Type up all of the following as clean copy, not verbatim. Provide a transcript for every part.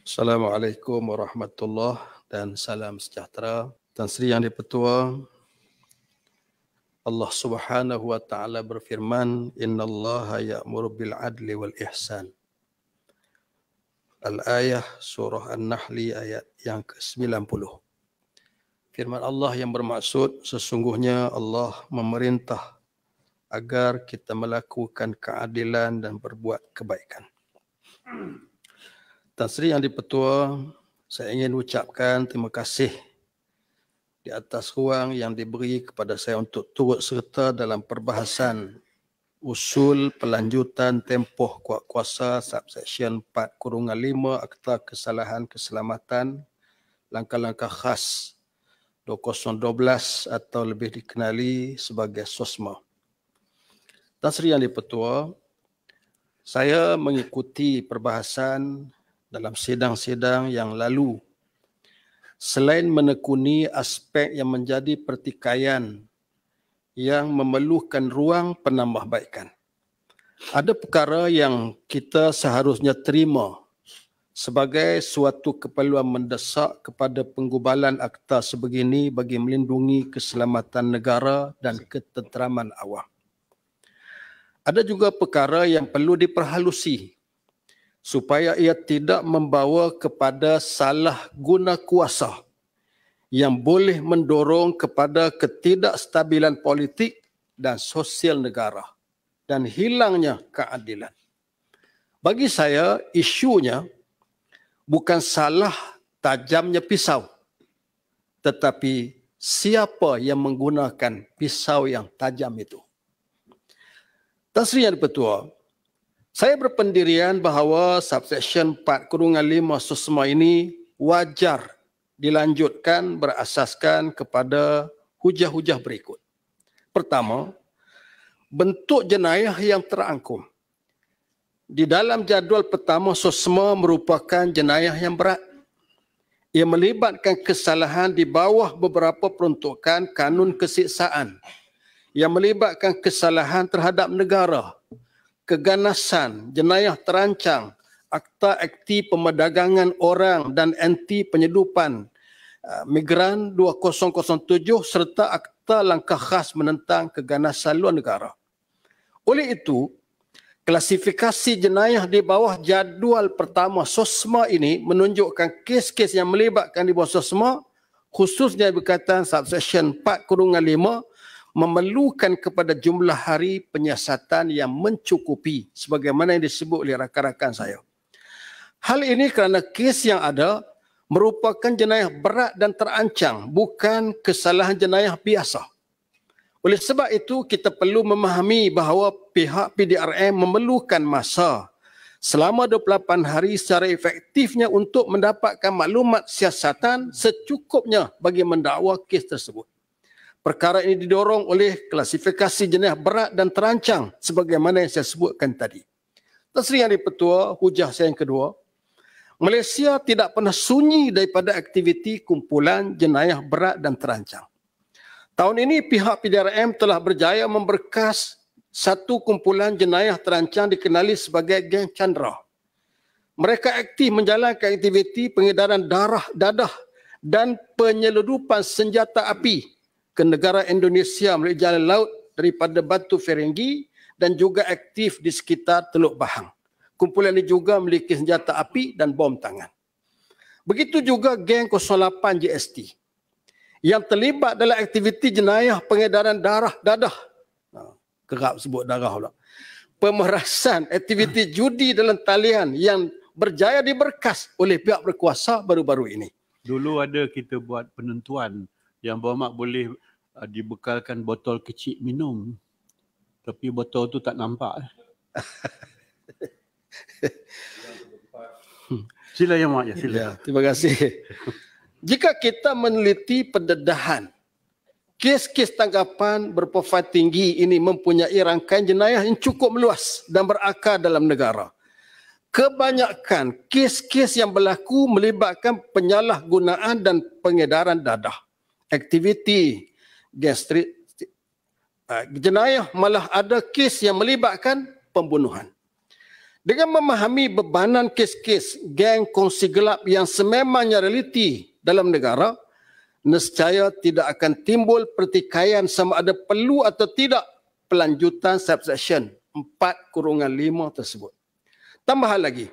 Assalamualaikum warahmatullahi dan salam sejahtera. Tan Sri Yang di-Pertua, Allah Subhanahu wa taala berfirman, "Innallaha ya'muru bil adli wal ihsan." Al-ayah surah An-Nahl ayat yang ke-90. Firman Allah yang bermaksud, sesungguhnya Allah memerintah agar kita melakukan keadilan dan berbuat kebaikan. Tan Sri Yang di-Pertua, saya ingin ucapkan terima kasih di atas ruang yang diberi kepada saya untuk turut serta dalam perbahasan usul pelanjutan tempoh kuat kuasa subsection 4-5 Akta Kesalahan Keselamatan Langkah-langkah khas 2012 atau lebih dikenali sebagai SOSMA. Tan Sri Yang di-Pertua, saya mengikuti perbahasan dalam sidang-sidang yang lalu. Selain menekuni aspek yang menjadi pertikaian yang memerlukan ruang penambahbaikan, ada perkara yang kita seharusnya terima sebagai suatu keperluan mendesak kepada penggubalan akta sebegini bagi melindungi keselamatan negara dan ketenteraman awam. Ada juga perkara yang perlu diperhalusi supaya ia tidak membawa kepada salah guna kuasa yang boleh mendorong kepada ketidakstabilan politik dan sosial negara dan hilangnya keadilan. Bagi saya, isunya bukan salah tajamnya pisau, tetapi siapa yang menggunakan pisau yang tajam itu. Tan Sri Yang di-Pertua, saya berpendirian bahawa subsection 4-5 SOSMA ini wajar dilanjutkan berasaskan kepada hujah-hujah berikut. Pertama, bentuk jenayah yang terangkum. Di dalam jadual pertama, SOSMA merupakan jenayah yang berat. Ia melibatkan kesalahan di bawah beberapa peruntukan kanun kesiksaan yang melibatkan kesalahan terhadap negara, keganasan, jenayah terancang, akta akti pemerdagangan orang dan anti penyeludupan migran 2007 serta akta langkah khas menentang keganasan luar negara. Oleh itu, klasifikasi jenayah di bawah jadual pertama SOSMA ini menunjukkan kes-kes yang melibatkan di bawah SOSMA, khususnya berkaitan subsection 4-5, memerlukan kepada jumlah hari penyiasatan yang mencukupi sebagaimana yang disebut oleh rakan-rakan saya. Hal ini kerana kes yang ada merupakan jenayah berat dan terancang, bukan kesalahan jenayah biasa. Oleh sebab itu, kita perlu memahami bahawa pihak PDRM memerlukan masa selama 28 hari secara efektifnya untuk mendapatkan maklumat siasatan secukupnya bagi mendakwa kes tersebut. Perkara ini didorong oleh klasifikasi jenayah berat dan terancang sebagaimana yang saya sebutkan tadi. Tan Sri Yang di-Pertua, hujah saya yang kedua, Malaysia tidak pernah sunyi daripada aktiviti kumpulan jenayah berat dan terancang. Tahun ini pihak PDRM telah berjaya memberkas satu kumpulan jenayah terancang dikenali sebagai geng Chandra. Mereka aktif menjalankan aktiviti pengedaran darah, dadah dan penyeludupan senjata api ke negara Indonesia melalui jalan laut daripada Batu Ferenghi dan juga aktif di sekitar Teluk Bahang. Kumpulan ini juga memiliki senjata api dan bom tangan. Begitu juga geng 08 JST yang terlibat dalam aktiviti jenayah pengedaran darah, dadah. Kerap sebut darah pula. Pemerasan aktiviti judi dalam talian yang berjaya diberkas oleh pihak berkuasa baru-baru ini. Dulu ada kita buat penentuan yang bermakna boleh dibekalkan botol kecil minum. Tapi botol tu tak nampak. Sila Yang Mulia, sila. Ya, terima kasih. Jika kita meneliti pendedahan, kes-kes tangkapan berprofil tinggi ini mempunyai rangkaian jenayah yang cukup meluas dan berakar dalam negara. Kebanyakan kes-kes yang berlaku melibatkan penyalahgunaan dan pengedaran dadah. Aktiviti gastrik, jenayah malah ada kes yang melibatkan pembunuhan. Dengan memahami bebanan kes-kes geng kongsi gelap yang sememangnya realiti dalam negara, nescaya tidak akan timbul pertikaian sama ada perlu atau tidak pelanjutan subsection 4/5 tersebut. Tambahan lagi,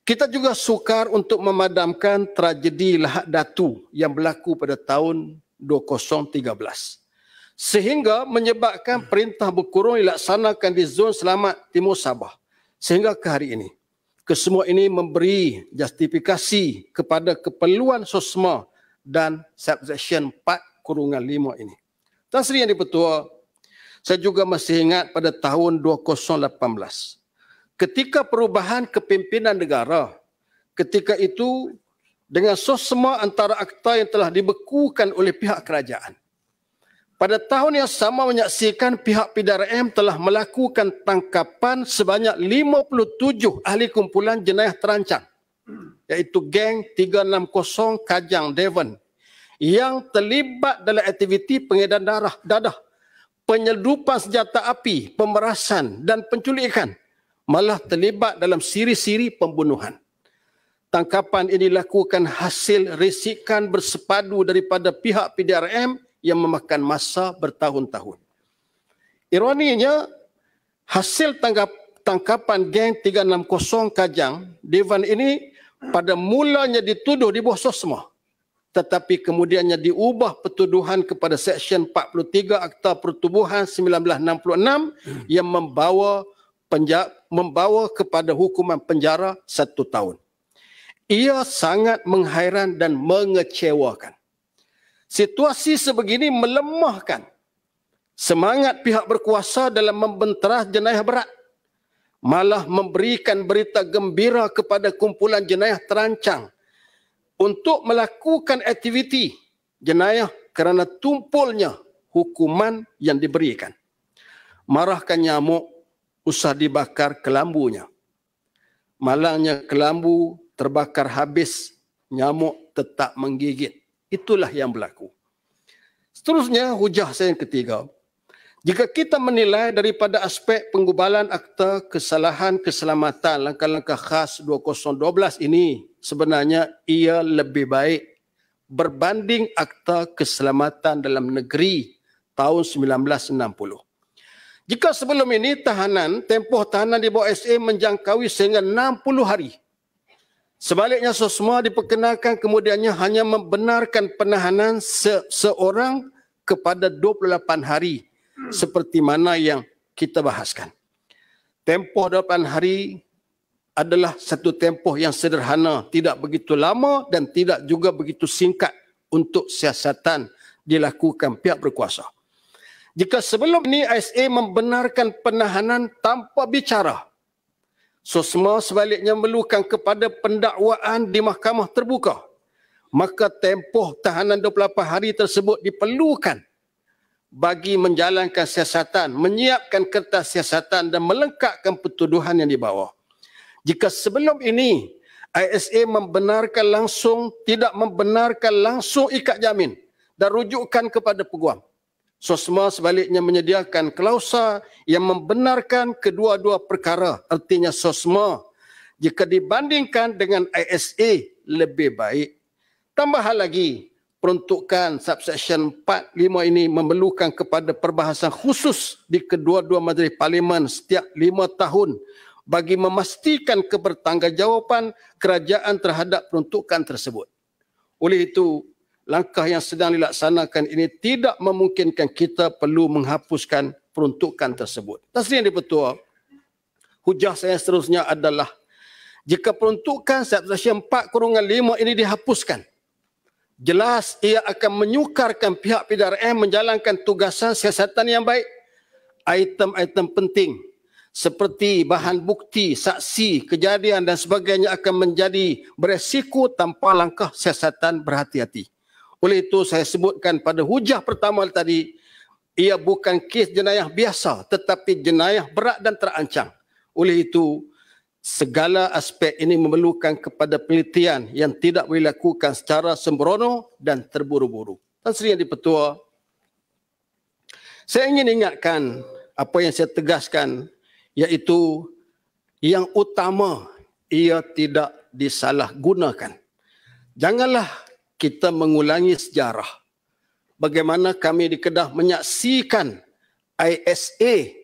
kita juga sukar untuk memadamkan tragedi Lahad Datu yang berlaku pada tahun 2013. Sehingga menyebabkan perintah berkurung dilaksanakan di zon selamat Timur Sabah. Sehingga ke hari ini, kesemua ini memberi justifikasi kepada keperluan SOSMA dan subsection 4/5 ini. Tuan Sri Yang di-Pertua, saya juga masih ingat pada tahun 2018. Ketika perubahan kepimpinan negara, ketika itu dengan SOSMA antara akta yang telah dibekukan oleh pihak kerajaan. Pada tahun yang sama menyaksikan pihak PDRM telah melakukan tangkapan sebanyak 57 ahli kumpulan jenayah terancang, iaitu geng 360 Kajang Devon yang terlibat dalam aktiviti pengedaran dadah, penyeludupan senjata api, pemerasan dan penculikan, malah terlibat dalam siri-siri pembunuhan. Tangkapan ini dilakukan hasil risikan bersepadu daripada pihak PDRM yang memakan masa bertahun-tahun. Ironinya, hasil tangkapan geng 360 Kajang Devon ini pada mulanya dituduh di bawah SOSMA, tetapi kemudiannya diubah pertuduhan kepada Seksyen 43 Akta Pertubuhan 1966 yang membawa kepada hukuman penjara 1 tahun. Ia sangat menghairan dan mengecewakan. Situasi sebegini melemahkan semangat pihak berkuasa dalam membenteras jenayah berat, malah memberikan berita gembira kepada kumpulan jenayah terancang untuk melakukan aktiviti jenayah kerana tumpulnya hukuman yang diberikan. Marahkan nyamuk, usah dibakar kelambunya. Malangnya kelambu terbakar habis, nyamuk tetap menggigit. Itulah yang berlaku. Seterusnya, hujah saya yang ketiga. Jika kita menilai daripada aspek penggubalan akta kesalahan keselamatan langkah-langkah khas 2012 ini, sebenarnya ia lebih baik berbanding akta keselamatan dalam negeri tahun 1960. Jika sebelum ini tempoh tahanan di bawah SA menjangkaui sehingga 60 hari. Sebaliknya SOSMA diperkenalkan kemudiannya hanya membenarkan penahanan seorang kepada 28 hari seperti mana yang kita bahaskan. Tempoh 28 hari adalah satu tempoh yang sederhana, tidak begitu lama dan tidak juga begitu singkat untuk siasatan dilakukan pihak berkuasa. Jika sebelum ini SA membenarkan penahanan tanpa bicara, SOSMA sebaliknya memerlukan kepada pendakwaan di mahkamah terbuka, maka tempoh tahanan 28 hari tersebut diperlukan bagi menjalankan siasatan, menyiapkan kertas siasatan dan melengkapkan pertuduhan yang dibawa. Jika sebelum ini ISA tidak membenarkan langsung ikat jamin dan rujukan kepada peguam, SOSMA sebaliknya menyediakan klausa yang membenarkan kedua-dua perkara. Artinya SOSMA jika dibandingkan dengan ISA lebih baik. Tambahan lagi, peruntukan subsection 4/5 ini memerlukan kepada perbahasan khusus di kedua-dua majlis parlimen setiap 5 tahun bagi memastikan kebertanggungjawatan kerajaan terhadap peruntukan tersebut. Oleh itu, langkah yang sedang dilaksanakan ini tidak memungkinkan kita perlu menghapuskan peruntukan tersebut. Tasri Yang di-Pertua, hujah saya seterusnya adalah jika peruntukan subsection 4/5 ini dihapuskan, jelas ia akan menyukarkan pihak PDRM menjalankan tugasan siasatan yang baik. Item-item penting seperti bahan bukti, saksi, kejadian dan sebagainya akan menjadi beresiko tanpa langkah siasatan berhati-hati. Oleh itu saya sebutkan pada hujah pertama tadi, ia bukan kes jenayah biasa tetapi jenayah berat dan terancang. Oleh itu, segala aspek ini memerlukan kepada penelitian yang tidak boleh dilakukan secara sembrono dan terburu-buru. Tuan Sri Yang di-Pertua, saya ingin ingatkan apa yang saya tegaskan, iaitu Yang utama, ia tidak disalahgunakan. Janganlah kita mengulangi sejarah bagaimana kami di Kedah menyaksikan ISA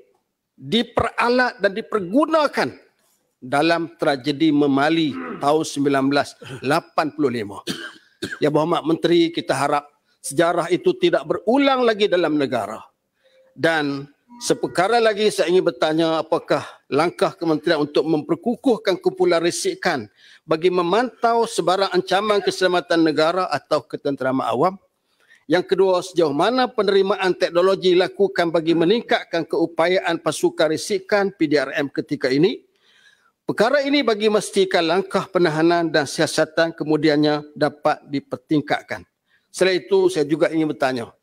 diperalat dan dipergunakan dalam tragedi Memali tahun 1985. Ya Berhormat Menteri, kita harap sejarah itu tidak berulang lagi dalam negara. Dan seperkara lagi saya ingin bertanya, apakah langkah kementerian untuk memperkukuhkan kumpulan risikan bagi memantau sebarang ancaman keselamatan negara atau ketenteraman awam? Yang kedua, sejauh mana penerimaan teknologi dilakukan bagi meningkatkan keupayaan pasukan risikan PDRM ketika ini? Perkara ini bagi memastikan langkah penahanan dan siasatan kemudiannya dapat dipertingkatkan. Selain itu, saya juga ingin bertanya,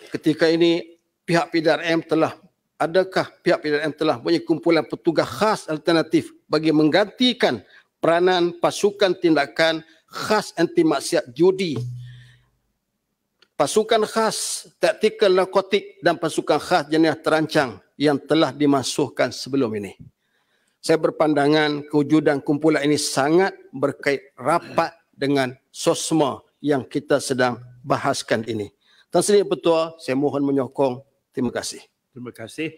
ketika ini adakah pihak PDRM telah mempunyai kumpulan petugas khas alternatif bagi menggantikan peranan pasukan tindakan khas anti maksiat judi, pasukan khas taktikal narkotik dan pasukan khas jenis terancang yang telah dimasukkan sebelum ini? Saya berpandangan kewujudan kumpulan ini sangat berkait rapat dengan SOSMA yang kita sedang bahaskan ini. Tan Sri Ketua, saya mohon menyokong. Terima kasih. Terima kasih.